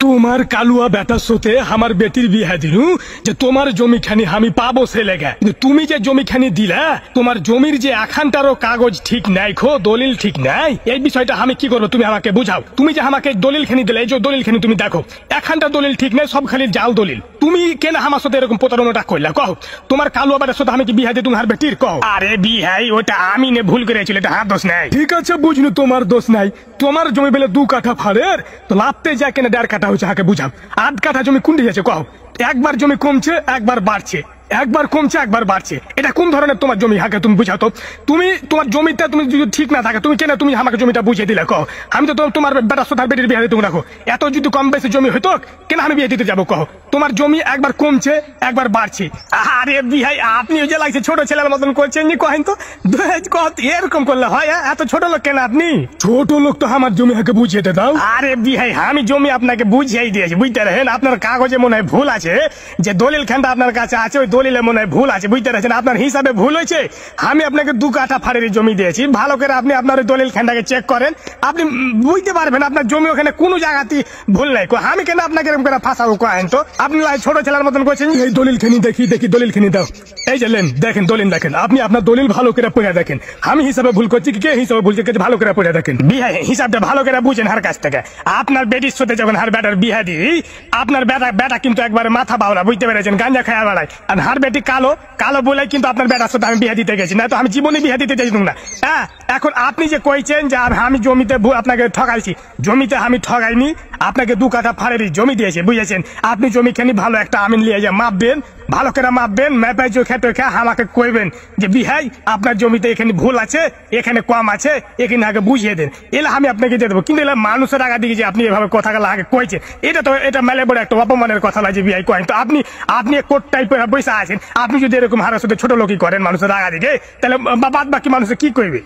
তোমার কালুয়া বেটার সাথে আমার বেটির বিয়া দিনু যে তোমার জমিখানি আমি পাবো সে লেগে, তুমি যে জমিখানি দিলা তোমার জমির যে এখানটারও কাগজ ঠিক নাই, দলিল ঠিক নাই। এই বিষয়টা আমি কি করবো তুমি আমাকে বুঝাও। তুমি যে আমাকে দলিল খানি দিলে, এই যে দলিল খানি তুমি দেখো এখানটা দলিল ঠিক নাই, সব খালি জাল দলিল। তুমি কেন আমার সাথে এরকম প্রতারণাটা করলা কহ? তোমার কালুয়া বেটার সাথে আমি কি বিয়া দিই তোমার বেটির কহ? আরে বিহাই ওটা আমি নে ভুল করেছিল, এটা হাত দোষ নাই। ঠিক আছে বুঝলু তোমার দোষ নাই। তোমার জমি বেলে 2 কাঠা ফাড়ের তো লাভতে যায় কেন 1.5 কাঠা হচ্ছে, হাকে বুঝাও। 8 কাঠা জমি কোনটি আছে কহ? একবার জমি কমছে একবার বাড়ছে, একবার কমছে একবার বাড়ছে, এটা কোন ধরনের তোমার জমি হাকে তুমি বুঝাও তো। তুমি তোমার জমিটা তুমি যদি ঠিক না থাকে তুমি কেন তুমি আমাকে জমিটা বুঝিয়ে দিলে কহ? আমি তো তোমার বেটার সাথে বেটির বিয়ে দিতে রাখো। এত যদি কম বেশি জমি হইতো কেন আমি বিয়ে দিতে যাবো কহ? তোমার জমি একবার কমছে একবার বাড়ছে। আরে বিহাই আপনি যে লাগছে ছোট ছেলের মতন করছেন নি কহেন তো, এরকম করলে হয়? এত ছোট লোক কেন আপনি? ছোট লোক তো আমার জমি হাকে বুঝিয়ে দাও। আরে বিহাই আমি জমি আপনাকে বুঝিয়ে দিয়েছি, বুঝতে রাখেন। আপনার কাগজে মনে হয় ভুল আছে, যে দলিল খানটা আপনার কাছে আছে ওই দলিলে মনে হয় ভুল আছে, বুঝতে পারছেন? আপনার হিসাবে ভুল হয়েছে। আমি আপনাকে 2 কাঠা ফাড়ের জমি দিয়েছি, ভালো করে আপনি আপনার ওই দলিল খানটাকে চেক করেন, আপনি বুঝতে পারবেন আপনার জমি ওখানে কোনো জায়গাতেই ভুল নাই। আমি কেন আপনাকে এরকম করে ফাঁসাবো কহেন তো? আপনি ছোট ছেলের মতন করছেন। এই দলিল খানি দেখি দলিল খানি দাও। এই যে লেন দেখেন দলিল দেখেন, আপনি আপনার দলিল ভালো করে পড়ে দেখেন। আমি হিসাবে ভুল করছি কে হিসাবে ভুল করছি ভালো করে পড়ে দেখেন। বিহাই হিসাবটা ভালো করে বুঝেন হার কাছ থেকে। আপনার বেটির সাথে যখন হার বেটার বিহা দিই, আপনার বেটা কিন্তু একবার মাথা বাউলা, বুঝতে পেরেছেন? গাঁজা খায়া বেড়ায়। আর হার বেটি কালো বলে কিন্তু আপনার বেটার সাথে আমি বিয়ে দিতে গেছি, না তো আমি জীবনে বিয়ে দিতে চাইতাম না। হ্যাঁ, এখন আপনি যে কইছেন যে আমি জমিতে আপনাকে ঠকাইছি, জমিতে আমি ঠকাইনি, আপনাকে 2 কাঠা ফাড়েরই জমি দিয়েছে, বুঝেছেন? আপনি জমি খানি ভালো একটা আমিন লিয়ে যা মাপবেন, ভালো করে মাপবেন, ম্যাপে চোখে টোখে আমাকে কইবেন যে বিহাই আপনার জমিতে এখানে ভুল আছে, এখানে কম আছে, এখানে আগে বুঝিয়ে দেন। এলে আমি আপনাকে দিয়ে দেবো। কিন্তু এলে মানুষের আগা দিকে যে আপনি এভাবে কথাগুলো আগে কইছেন, এটা মেলে বড় একটা অপমানের কথা লাগে বিহাই কয়েন। তো আপনি কোট টাইপের বসে আছেন, আপনি যদি এরকম হারের সাথে ছোট লোকই করেন মানুষের আগা দিকে, তাহলে বাদ বাকি মানুষে কি কইবে?